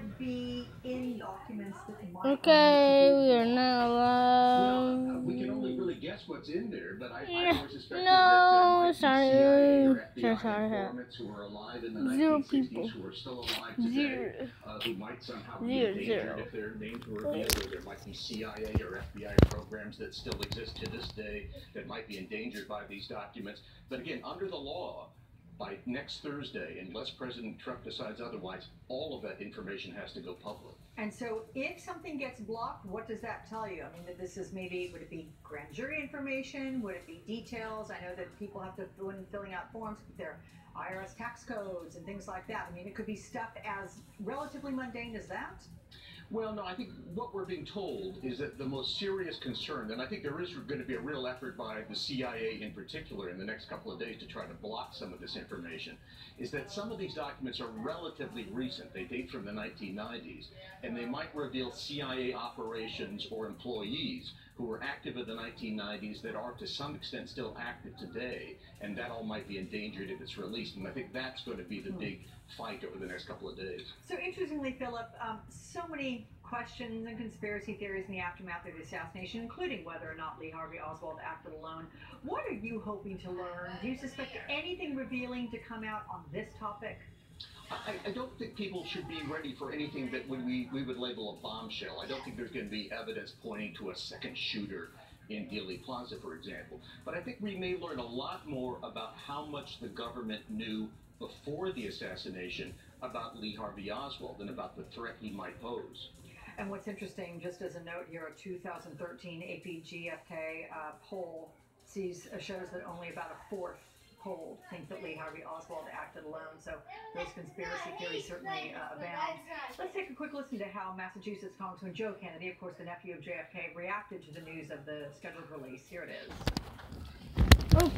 would be in documents that might Okay, we are now Well, we can only really guess what's in there, but I always suspected no, that there might be CIA or FBI sorry. informants who were alive in the 0 1960s people. who are still alive today, who might somehow be endangered if their names were revealed, or there might be CIA or FBI programs that still exist to this day that might be endangered by these documents. But again, under the law, by next Thursday, unless President Trump decides otherwise, all of that information has to go public. And so if something gets blocked, what does that tell you? I mean, that this is maybe, would it be grand jury information? Would it be details? I know that people have to, when filling out forms, put their IRS tax codes and things like that. I mean, it could be stuff as relatively mundane as that. Well, no, I think what we're being told is that the most serious concern, and I think there is going to be a real effort by the CIA in particular in the next couple of days to try to block some of this information, is that some of these documents are relatively recent. They date from the 1990s, and they might reveal CIA operations or employees who were active in the 1990s that are to some extent still active today, and that all might be endangered if it's released. And I think that's going to be the big fight over the next couple of days. So interestingly, Philip, so many questions and conspiracy theories in the aftermath of the assassination, including whether or not Lee Harvey Oswald acted alone. What are you hoping to learn? Do you suspect anything revealing to come out on this topic? I don't think people should be ready for anything that we would label a bombshell. I don't think there's going to be evidence pointing to a second shooter in Dealey Plaza, for example. But I think we may learn a lot more about how much the government knew before the assassination about Lee Harvey Oswald and about the threat he might pose. And what's interesting, just as a note here, a 2013 AP-GFK poll shows that only about a fourth polled think that Lee Harvey Oswald acted alone. So those conspiracy theories certainly abound. Let's take a quick listen to how Massachusetts Congressman Joe Kennedy, of course the nephew of JFK, reacted to the news of the scheduled release. Here it is. Oh.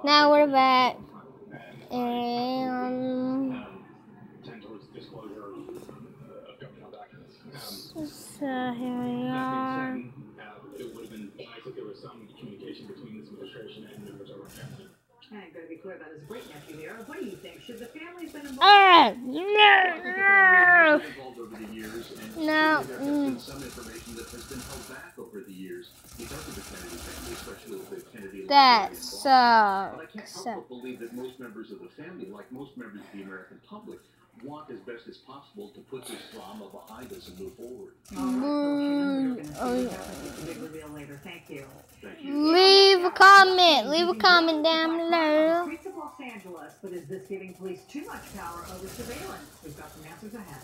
Now we're back, and so here we are. It would have been nice if there was some communication between this administration and members of our family. I'm going to be clear about his great nephew here. What do you think? Should the family's been involved? Involved over the years, and No. there has been some information that has been held back over the years because of the Kennedy family, especially with the Kennedy. That sucks. But I can't help sucks. but believe that most members of the family, like most members of the American public, want as best as possible to put this drama behind us and move forward. Big reveal later. Thank you. Thank you. Leave a comment. Leave a comment down below. Streets of Los Angeles, but is this giving police too much power over surveillance? We've got some answers ahead.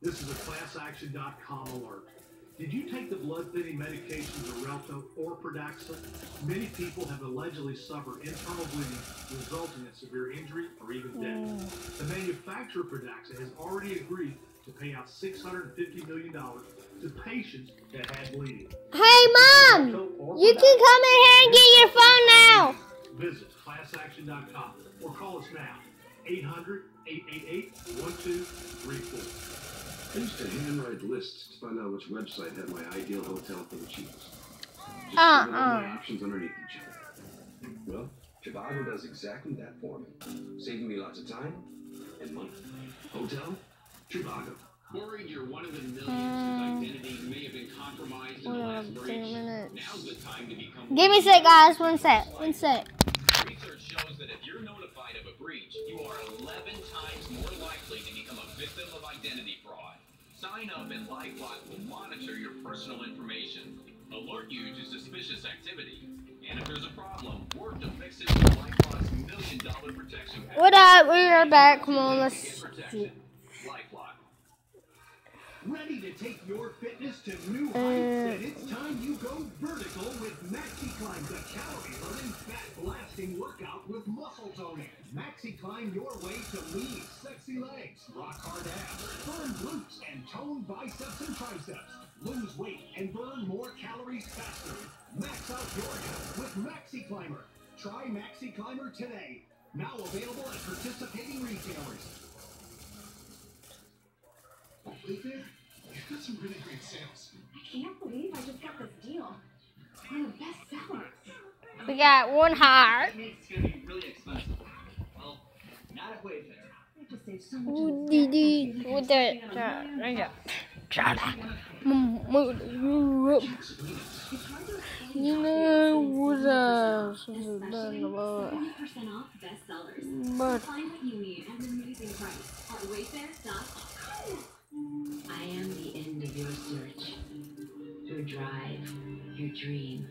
This is a ClassAction.com alert. Did you take the blood-thinning medications Xarelto or Pradaxa? Many people have allegedly suffered internal bleeding resulting in severe injury or even death. The manufacturer of Pradaxa has already agreed to pay out $650 million to patients that had bleeding. Hey, Mom! You can come in here and get your phone now. Visit ClassAction.com or call us now, 800-888-1234. I used to handwrite lists to find out which website had my ideal hotel for the cheapest. Just all my options underneath each other. Well, Trivago does exactly that for me, saving me lots of time and money. Hotel, Trivago. Worried you're one of the millions whose identity may have been compromised in the last breach? Now's the time to become... Give me a sec, guys. One sec. Research shows that if you're notified of a breach, you are 11 times more likely to become a victim of identity fraud. Sign up and LifeLock will monitor your personal information, alert you to suspicious activity, and if there's a problem, work to fix it with LifeLock's $1 million protection package. What up? We are back. Come on, let's see. LifeLock. Ready to take your fitness to new heights? Then it's time you go vertical with MaxiClimb, the calorie-burning, fat-blasting workout with muscle toning. MaxiClimb your way to lean, sexy legs, rock hard abs, firm glutes, and toned biceps and triceps. Lose weight and burn more calories faster. Max out your health with MaxiClimber. Try MaxiClimber today. Now available at participating retailers. You've got some really great sales. I can't believe I just got this deal. One of the best sellers. We got one heart. It's going to be really expensive. Well, not at Wayfair. Just save so much. Didi, what the? You know what else? 70% off bestsellers. But Find what you need at an amazing price at wayfair.com. I am the end of your search, your drive, your dream.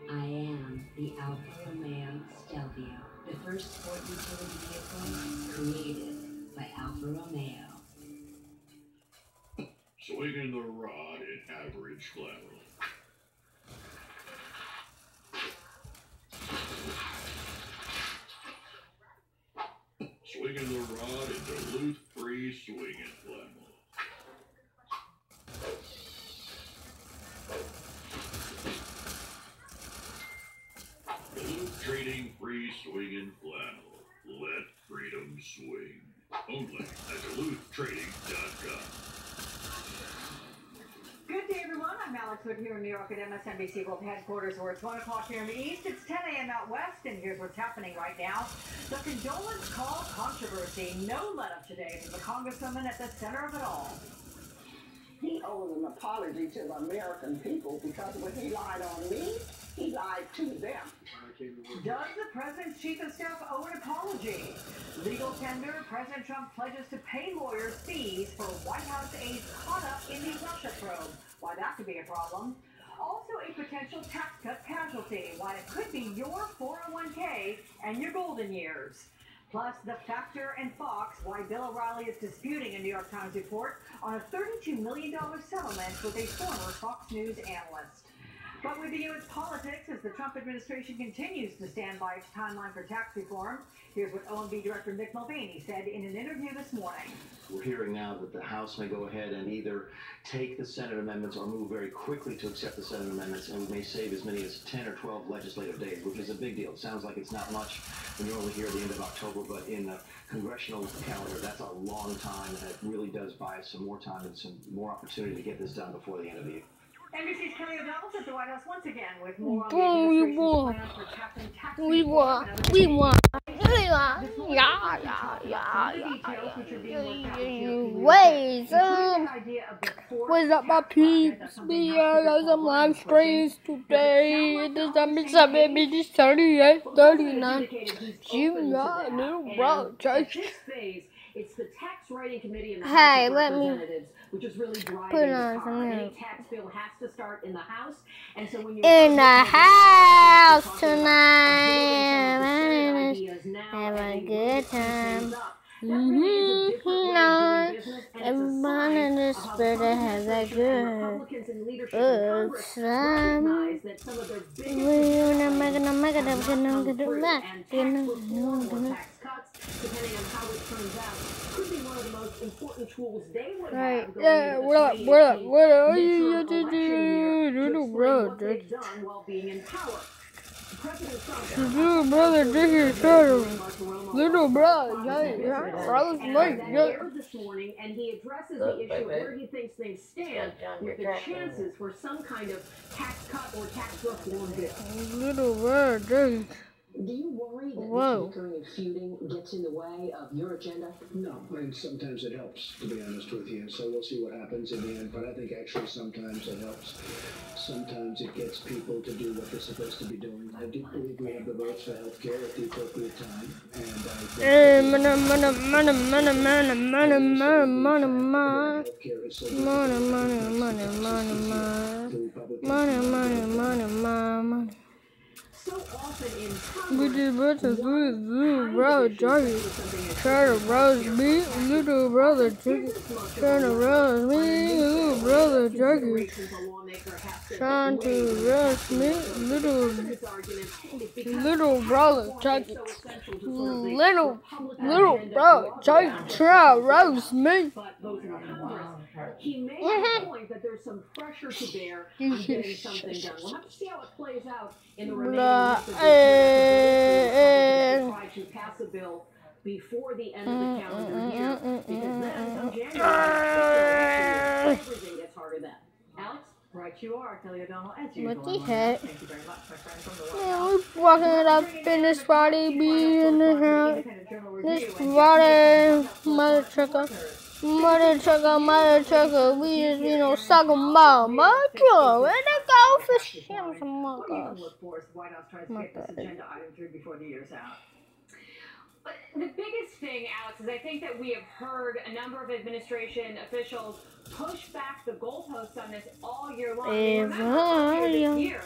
I am the Alfa Romeo Stelvio, the first sport utility vehicle created by Alfa Romeo. Swinging the rod in average level. Swinging the rod in Duluth Free Swinging Flannel. Duluth Trading Free Swinging Flannel. Let freedom swing. Only at DuluthTrading.com. Good day, everyone. I'm Alex Wood here in New York at MSNBC World Headquarters, where it's 1 o'clock here in the East. It's 10 a.m. out West, and here's what's happening right now. The condolence call controversy. No let-up today from the Congresswoman at the center of it all. He owes an apology to the American people because when he lied on me, he lied to them. Does the president's chief of staff owe an apology? Legal tender, President Trump pledges to pay lawyers fees for White House aides caught up in the Russia probe. Why that could be a problem. Also a potential tax cut casualty. Why it could be your 401k and your golden years. Plus, The Factor and Fox, why Bill O'Reilly is disputing a New York Times report on a $32 million settlement with a former Fox News analyst. But we begin with politics as the Trump administration continues to stand by its timeline for tax reform. Here's what OMB Director Mick Mulvaney said in an interview this morning. We're hearing now that the House may go ahead and either take the Senate amendments or move very quickly to accept the Senate amendments, and we may save as many as 10 or 12 legislative days, which is a big deal. It sounds like it's not much when you're only here at the end of October, but in the congressional calendar, that's a long time, and it really does buy us some more time and some more opportunity to get this done before the end of the year. NBC's Kelly O'Donnell's at the White House once again with more on the administration's plans for tackling tax reform. we won. Wait, what's up, my peeps? We got some live streams today. It is maybe 38, 39. June, little bro, church. It's the tax writing committee in the Hey, House of let me Representatives, which is really driving put the on car. some Any tax bill has to start in the House, and so when you in the house tonight. Have a good time. Everyone in the spirit has a good time. Depending on how it turns out, could be one of the most important tools they would Right, have. yeah, what are you to do, little brother? While being in power. Little brother, this little brother, This morning, and he addresses the issue of where he thinks things stand with the chances for some kind of tax cut or tax reform bill. Little brother. Do you worry that Whoa. bickering and feuding gets in the way of your agenda? No, and sometimes it helps, to be honest with you. So we'll see what happens in the end. But I think actually sometimes it helps. Sometimes it gets people to do what they're supposed to be doing. I do believe we have the votes for health care at the appropriate time. And money. So often in Little brother, Johnny. Try to roast me, little brother, Johnny. Trying to roast me, little brother, Johnny. Trying to roast me, little brother, Johnny. Little brother, Johnny. Try to roast me. He made a point that there's some pressure to bear on getting something done. We'll have to see how it plays out in the remaining weeks of this year. Try to pass a bill before the end of the calendar year, because then come January, everything gets harder then. Alex? Right, you are, Kelly O'Donnell, as usual. What the heck? Thank you very much, my friend from the Yeah, we're walking it up in this body, be in the house. This body, mother trucker, we just, you know, suck 'em out, mother trucker, where they go for him some more gosh. White House tries to get this agenda item through before the year's out. But the biggest thing, Alex, is I think that we have heard a number of administration officials push back the goalposts on this all year long. Remember, earlier this year,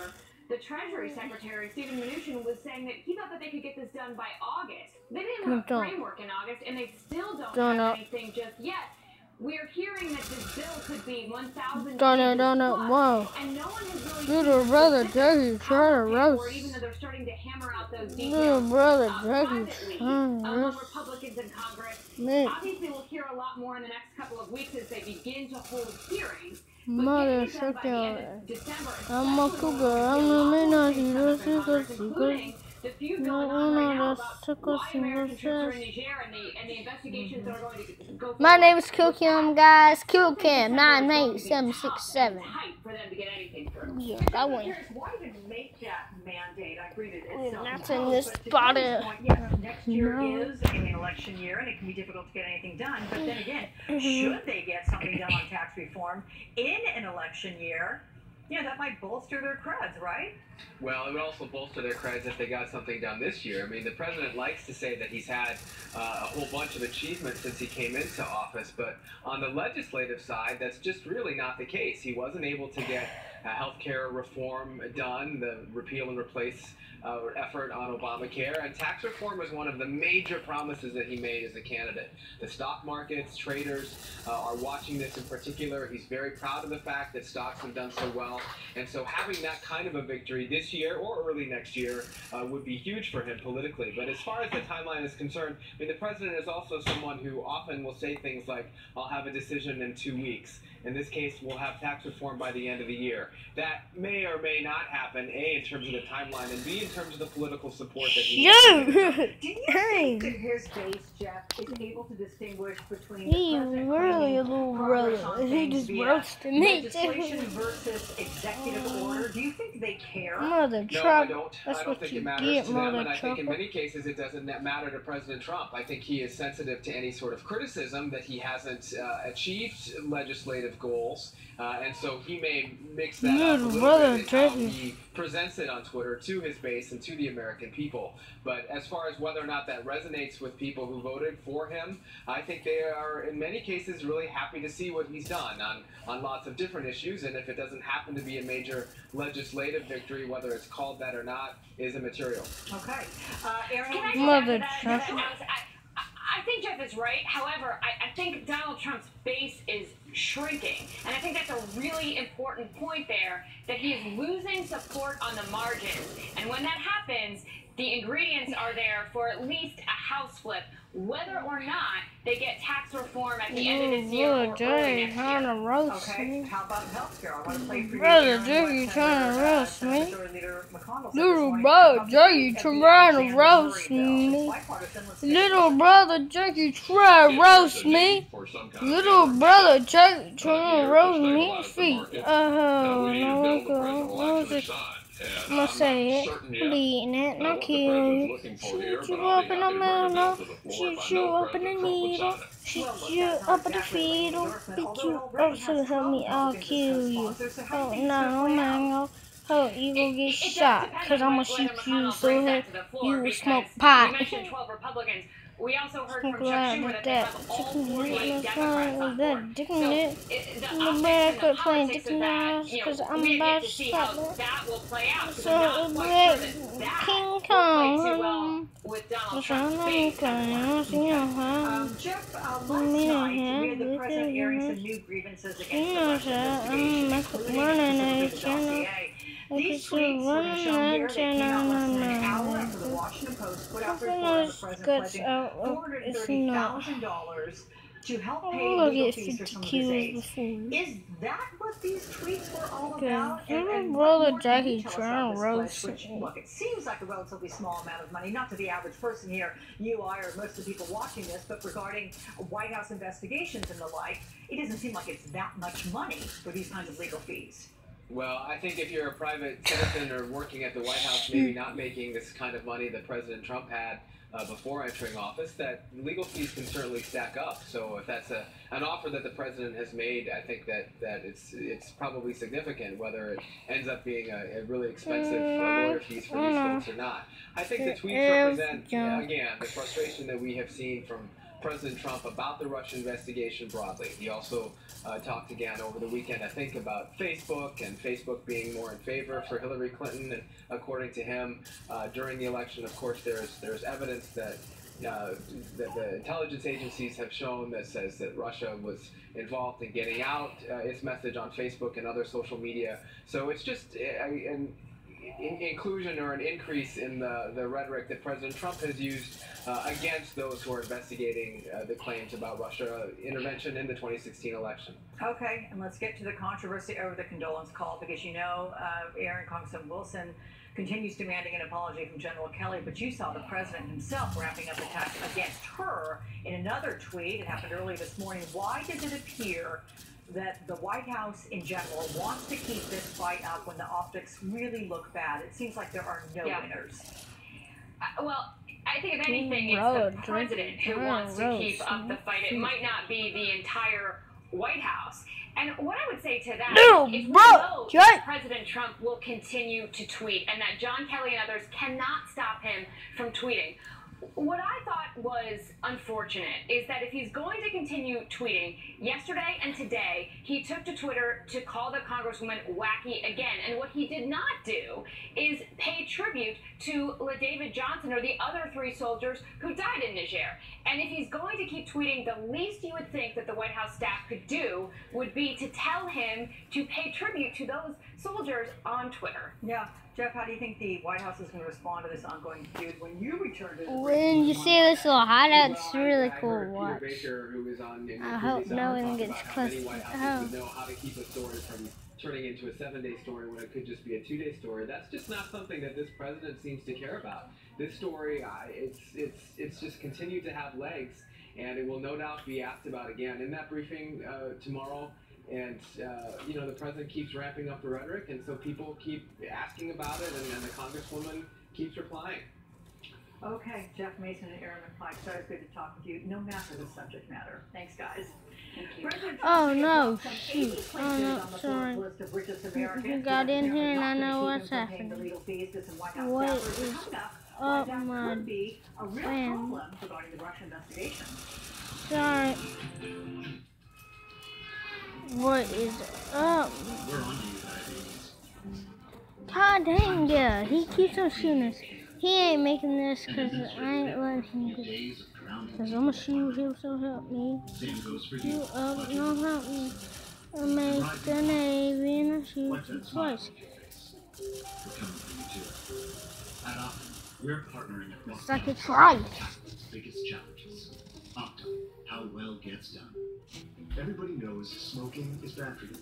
the Treasury Secretary, Stephen Mnuchin, was saying that he thought that they could get this done by August. They didn't have a framework in August, and they still don't have anything just yet. We're hearing that this bill could be 1,000 Whoa. and no one has really Little brother Jackie trying to roast. even though they're starting to hammer out those details. Little brother Jackie trying to Among roast. Republicans in Congress. Me. Obviously, we'll hear a lot more in the next couple of weeks as they begin to hold hearings. Mother sucker. I'm a cougar. I'm a man. Including the few going on right now about why Americans are in Niger and the investigations that are going to go. My name is Kilcam, guys. Kilcam 98767. For them to get anything through. Yeah, that one. Why even make that mandate? I agree that it's That's in this body. Yes, next year is an election year, and it can be difficult to get anything done. But then again, should they get something done on tax reform in an election year? Yeah, that might bolster their creds, right? Well, it would also bolster their creds if they got something done this year. I mean, the president likes to say that he's had a whole bunch of achievements since he came into office, but on the legislative side, that's just really not the case. He wasn't able to get healthcare reform done, the repeal and replace effort on Obamacare, and tax reform was one of the major promises that he made as a candidate. The stock markets, traders are watching this in particular. He's very proud of the fact that stocks have done so well, and so having that kind of a victory this year or early next year would be huge for him politically. But as far as the timeline is concerned, I mean, the president is also someone who often will say things like, I'll have a decision in 2 weeks. In this case, we'll have tax reform by the end of the year. That may or may not happen, A, in terms of the timeline, and B, in terms of the political support that he has. Do you think that his base, Jeff, is able to distinguish between He's really a little brother. He just roasted me. legislation versus executive order? Do you think they care? Mother No, Trump. I don't. That's I don't what think you it matters get, to them, Mother and I think in Trump. many cases it doesn't matter to President Trump. I think he is sensitive to any sort of criticism that he hasn't achieved legislative goals, and so he may mix that up a little bit in how he presents it on Twitter to his base and to the American people. But as far as whether or not that resonates with people who voted for him, I think they are, in many cases, really happy to see what he's done on lots of different issues, and if it doesn't happen to be a major legislative victory, whether it's called that or not, is immaterial. Okay. Aaron, Can I Mother Trump. Trump. I think Jeff is right. However, I think Donald Trump's base is shrinking. And I think that's a really important point there, that he is losing support on the margins. And when that happens, the ingredients are there for at least a House flip, whether or not they get tax reform at the end of this year or early next year. Okay, how about healthcare? I want to play for you. Brother Jackie trying to roast me. Little Little brother Jackie trying to roast me. Little brother Jackie trying to roast me. Little brother Jackie trying to roast me. Feet. What was it? I'm gonna say it, bleeding it, not kill you. Shoot you up in the middle, shoot you up in the needle, shoot you up in the fiddle, beat you up so help me, I'll kill you. Oh no, mango, hope you gon' get shot, cause I'ma shoot you so hard you smoke pot. You mentioned 12 Republicans. We also heard from Chuck Glad Schumer with that they that have all chicken 48 meat Democrats on board. that dick in it. The better quit playing politics dick of that, knives, cause I'm we about get to to see how stop it. that will play out. So I'm not quite sure that King will play too well Kong. with Donald What's Trump's wrong base. Jeff, last night we had the president airing some new grievances against the Russia investigation, These tweets were shown here. They came out less than an hour after the Washington Post put out their report of the president pledging $430,000 to help pay legal fees for some of his aides. Is that what these tweets were all about? And brother what Jackie can you tell us trying about to this roast pledge, which, look, it seems like a relatively small amount of money, not to the average person here, you, I, or most of the people watching this, but regarding White House investigations and the like, it doesn't seem like it's that much money for these kinds of legal fees. Well, I think if you're a private citizen or working at the White House, maybe not making this kind of money that President Trump had before entering office, that legal fees can certainly stack up. So if that's an offer that the president has made, I think that it's probably significant, whether it ends up being a really expensive lawyer fees for these folks or not. I think the tweets represent, again, the frustration that we have seen from President Trump about the Russia investigation broadly. He also talked again over the weekend, I think, about Facebook and Facebook being more in favor for Hillary Clinton. And according to him, during the election, of course, there's evidence that the intelligence agencies have shown that says that Russia was involved in getting out its message on Facebook and other social media. So it's just an inclusion or an increase in the rhetoric that President Trump has used against those who are investigating the claims about Russia intervention in the 2016 election. Okay, and let's get to the controversy over the condolence call, because you know Aaron Congressman Wilson continues demanding an apology from General Kelly, but you saw the president himself ramping up attacks against her in another tweet. It happened early this morning. Why does it appear that the White House in general wants to keep this fight up when the optics really look bad? It seems like there are no winners. Well, I think if anything, it's the president who wants to keep up the fight. It might not be the entire White House. And what I would say to that, if we know that President Trump will continue to tweet and that John Kelly and others cannot stop him from tweeting, what I thought was unfortunate is that if he's going to continue tweeting, yesterday and today, he took to Twitter to call the Congresswoman wacky again. And what he did not do is pay tribute to LaDavid Johnson or the other 3 soldiers who died in Niger. And if he's going to keep tweeting, the least you would think that the White House staff could do would be to tell him to pay tribute to those soldiers on Twitter. Yeah. Jeff, how do you think the White House is going to respond to this ongoing feud when you return to the When you see this little hideout, it's really cool to watch. Baker, who is on I hope no one gets close to White House would know how to keep a story from turning into a 7-day story when it could just be a 2-day story. That's just not something that this president seems to care about. This story, it's just continued to have legs, and it will no doubt be asked about again in that briefing tomorrow. And, you know, the president keeps ramping up the rhetoric, and so people keep asking about it, and the Congresswoman keeps replying. Okay, Jeff Mason and Aaron McFly, it's always good to talk with you, no matter the subject matter. Thanks, guys. Oh no, shoot. Oh no, sorry. You got in here and I know what's happening. What is up, my friend? Sorry. What is up? God dang, yeah, he keeps on shooting us. He ain't making this because I ain't letting him get it. Because I'm going to shoot him, so help me. You up, no help me. I make the Navy and I shoot you twice. We're partnering across It's like it's right. biggest challenges. Optum, how well gets done. Everybody knows smoking is bad for you.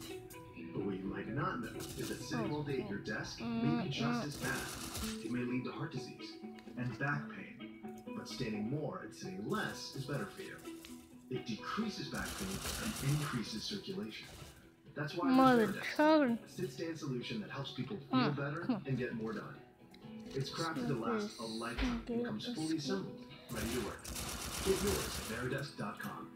But what you might not know is that sitting all day at your desk may be just as bad. It may lead to heart disease and back pain. But standing more and sitting less is better for you. It decreases back pain and increases circulation. That's why there's a sit-stand solution that helps people feel better and get more done. It's crafted to last a lifetime and comes fully assembled, ready to work. Get yours at Varidesk.com.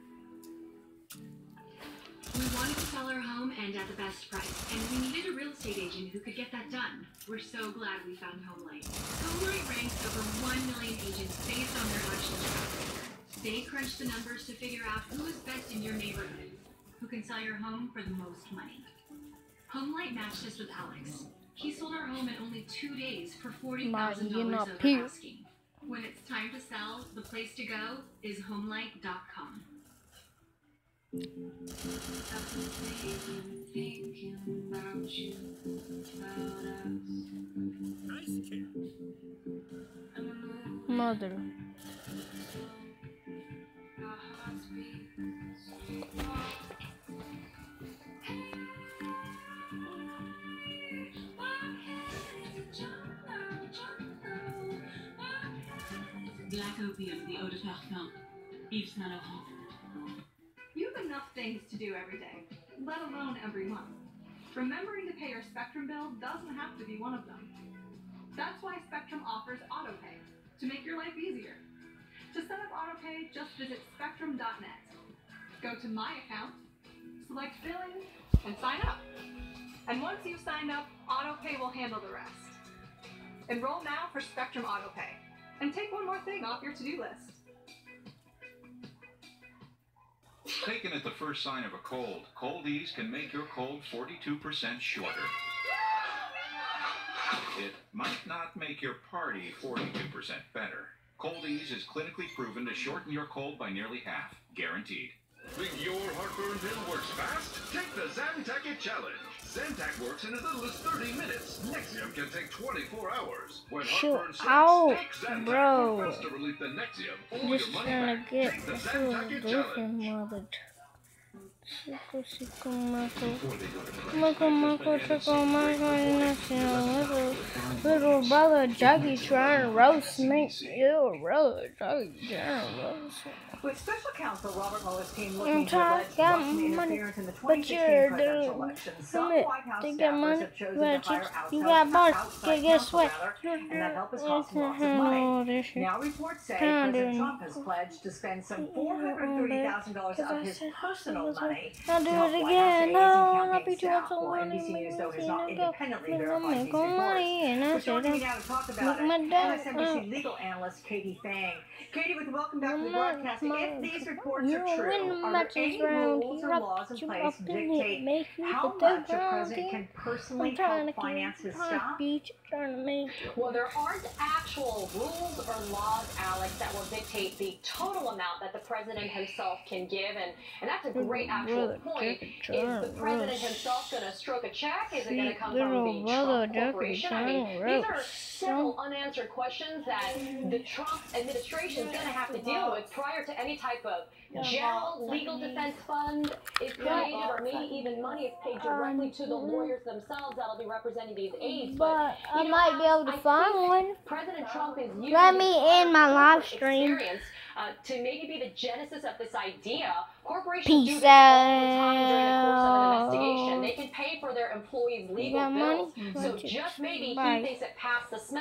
We wanted to sell our home and at the best price, and we needed a real estate agent who could get that done. We're so glad we found HomeLight. HomeLight ranks over 1 million agents based on their actual track record. They crunch the numbers to figure out who is best in your neighborhood, who can sell your home for the most money. HomeLight matched us with Alex. He sold our home in only 2 days for $40,000 over asking. When it's time to sell, the place to go is HomeLight.com. Mother. Black opium, the eau de parfum, Yves Saint Laurent. You have enough things to do every day, let alone every month. Remembering to pay your Spectrum bill doesn't have to be one of them. That's why Spectrum offers AutoPay to make your life easier. To set up AutoPay, just visit spectrum.net. Go to My Account, select Billing, and sign up. And once you've signed up, AutoPay will handle the rest. Enroll now for Spectrum AutoPay. And take one more thing off your to-do list. Taken at the first sign of a cold, Cold Ease can make your cold 42% shorter. It might not make your party 42% better. Cold Ease is clinically proven to shorten your cold by nearly half, guaranteed. Think your heartburn pill works fast? Take the Zantac It Challenge. Zantac works in as little as 30 minutes. Nexium can take 24 hours. When heartburn out, take Zantac bro. for faster relief than Nexium. I'm Or just your money trying back. to get Take the this Zantac It Challenge. mother. Little brother Juggy trying to roast me. Little brother Juggy trying to roast me. With special counsel Robert Mueller's team looking into I alleged got Russian money, interference in the but 2016 you're presidential election, some White House they staffers got money. have chosen to hire You got money. outside Guess counsel, what? and that help has cost them lots of money. Now reports say President Trump has pledged to spend some $430,000 of his personal money to I'll do help it White House again. aides No, and I'll campaign be doing staff. some Well, money. NBC News, though, has not I'm independently gonna verified these make money, and reports. I We're said, joining me now to talk about it, my dad, MSNBC legal analyst Katie Fang. Katie, welcome back to the broadcast. If these reports are true, are there any rules or laws in place to dictate how much a president can personally help finance his staff? Well, there aren't actual rules or laws, Alex, that will dictate the total amount that the president himself can give, and that's a great actual point. Is the president himself going to stroke a check? Is it going to come from the Trump Corporation? I mean, these are several unanswered questions that the Trump administration is going to have to deal with prior to any type of general legal defense fund is created, or maybe even money is paid directly to the lawyers themselves that'll be representing these aides. But I might be able to find one. President Trump is using Let me in my live stream. To maybe be the genesis of this idea. Corporations do Peace this all the time during the course of an out. investigation. They can pay for their employees' legal got bills. money? So just maybe he Bye. thinks it passed the smell